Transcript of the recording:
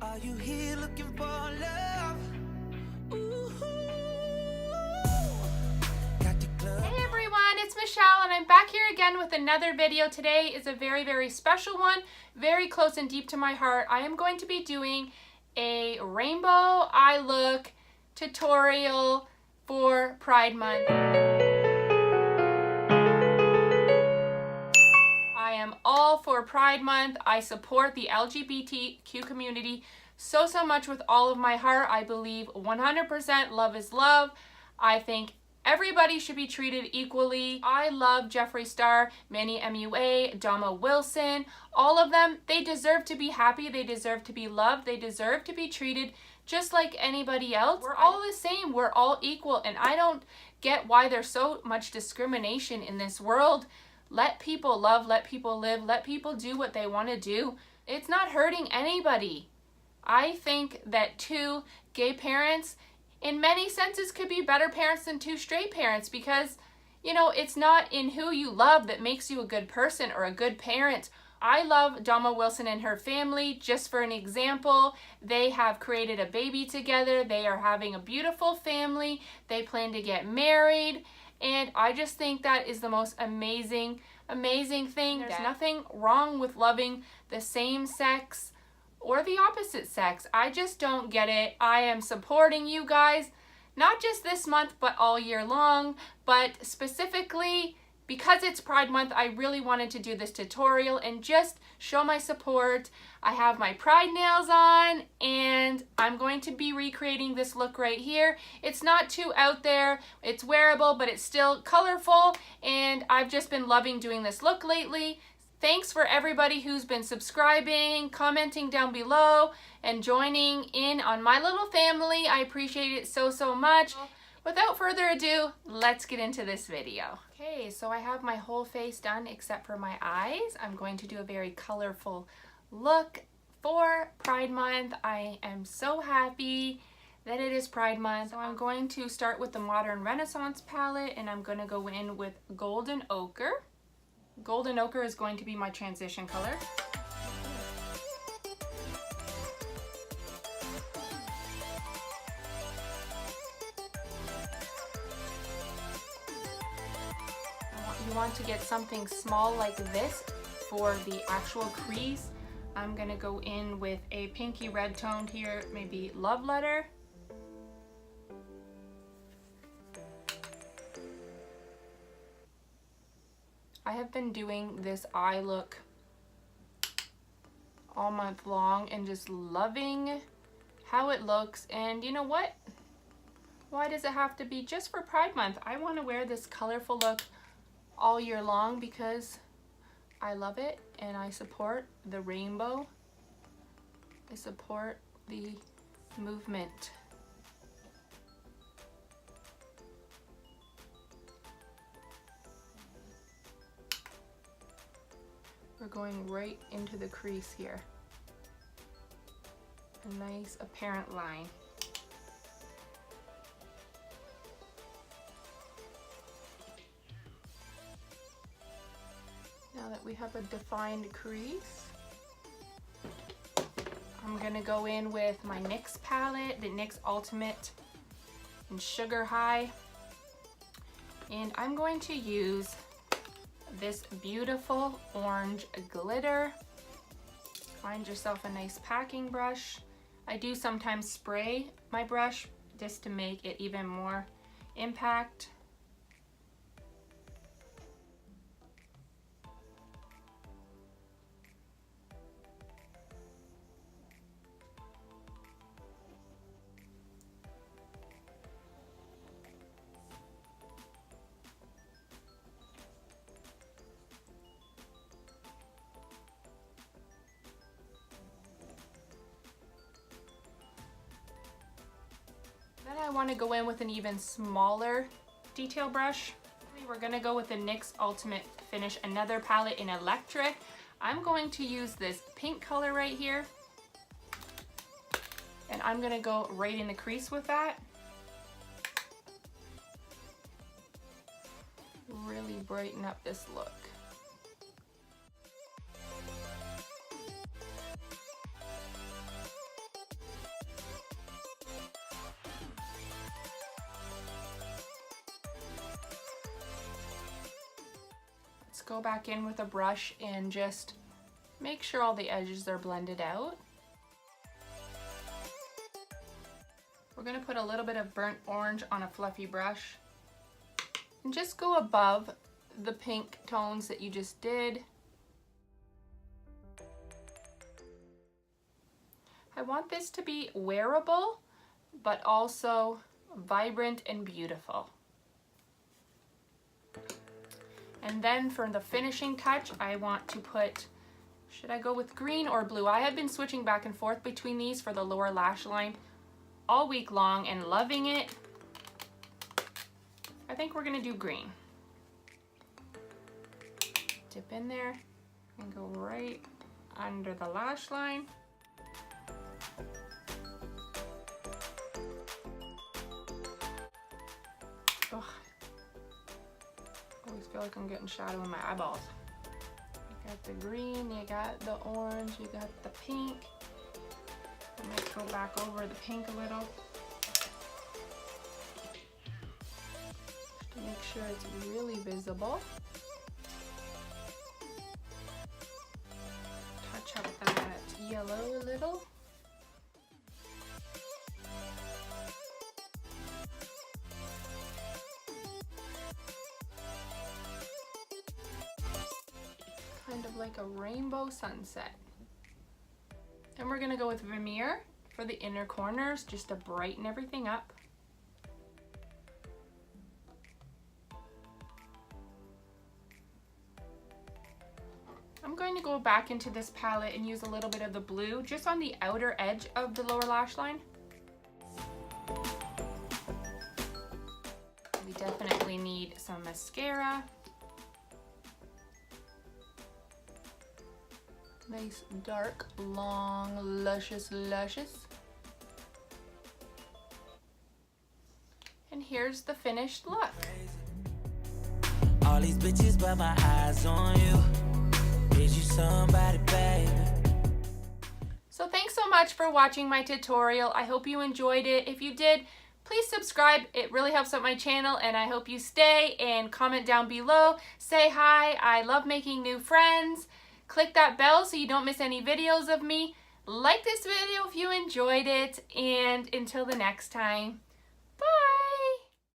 Are you here looking for love? Ooh, got the club. Hey everyone, it's Michelle and I'm back here again with another video. Today is a very, very special one, very close and deep to my heart. I am going to be doing a rainbow eye look tutorial for Pride Month. I am all for Pride Month. I support the LGBTQ community so much with all of my heart. I believe 100% love is love. I think everybody should be treated equally. I love Jeffree Star, Manny MUA, Dama Wilson, all of them. They deserve to be happy. They deserve to be loved. They deserve to be treated just like anybody else. We're all the same. We're all equal. And I don't get why there's so much discrimination in this world. Let people love, let people live, let people do what they want to do. It's not hurting anybody. I think that two gay parents in many senses could be better parents than two straight parents because, you know, it's not in who you love that makes you a good person or a good parent. I love Dama Wilson and her family. Just for an example, they have created a baby together. They are having a beautiful family. They plan to get married. And I just think that is the most amazing thing. There's nothing wrong with loving the same sex or the opposite sex. I just don't get it. I am supporting you guys, not just this month, but all year long. But specifically, because it's Pride Month, I really wanted to do this tutorial and just show my support. I have my Pride nails on and I'm going to be recreating this look right here. It's not too out there, it's wearable, but it's still colorful and I've just been loving doing this look lately. Thanks for everybody who's been subscribing, commenting down below, and joining in on my little family. I appreciate it so much. Without further ado, let's get into this video. Okay, so I have my whole face done except for my eyes. I'm going to do a very colorful look for Pride Month. I am so happy that it is Pride Month. So I'm going to start with the Modern Renaissance palette and I'm going to go in with Golden Ochre. Golden Ochre is going to be my transition color. You want to get something small like this for the actual crease. I'm gonna go in with a pinky red toned here, maybe Love Letter. I have been doing this eye look all month long and just loving how it looks. And you know what? Why does it have to be just for Pride Month? I want to wear this colorful look all year long because I love it and I support the rainbow. I support the movement. We're going right into the crease here. A nice apparent line. Now that we have a defined crease, I'm gonna go in with my NYX palette, the NYX Ultimate in Sugar High. And I'm going to use this beautiful orange glitter. Find yourself a nice packing brush. I do sometimes spray my brush just to make it even more impact. Then I want to go in with an even smaller detail brush. We're going to go with the NYX Ultimate Finish, another palette in Electric. I'm going to use this pink color right here. And I'm going to go right in the crease with that. Really brighten up this look. go back in with a brush and just make sure all the edges are blended out. We're going to put a little bit of burnt orange on a fluffy brush and just go above the pink tones that you just did. I want this to be wearable, but also vibrant and beautiful. And then for the finishing touch, I want to put, should I go with green or blue? I have been switching back and forth between these for the lower lash line all week long and loving it. I think we're gonna do green. Dip in there and go right under the lash line. Ugh. I always feel like I'm getting shadow in my eyeballs. You got the green, you got the orange, you got the pink. I might go back over the pink a little to make sure it's really visible. Touch up that yellow a little. Kind of like a rainbow sunset. And we're gonna go with Vermeer for the inner corners just to brighten everything up. I'm going to go back into this palette and use a little bit of the blue just on the outer edge of the lower lash line. We definitely need some mascara. Nice, dark, long, luscious. And here's the finished look. All these bitches, but my eyes on you. Is you somebody, baby? So thanks so much for watching my tutorial. I hope you enjoyed it. If you did, please subscribe. It really helps out my channel, and I hope you stay and comment down below. Say hi. I love making new friends. Click that bell so you don't miss any videos of me. Like this video if you enjoyed it, and until the next time.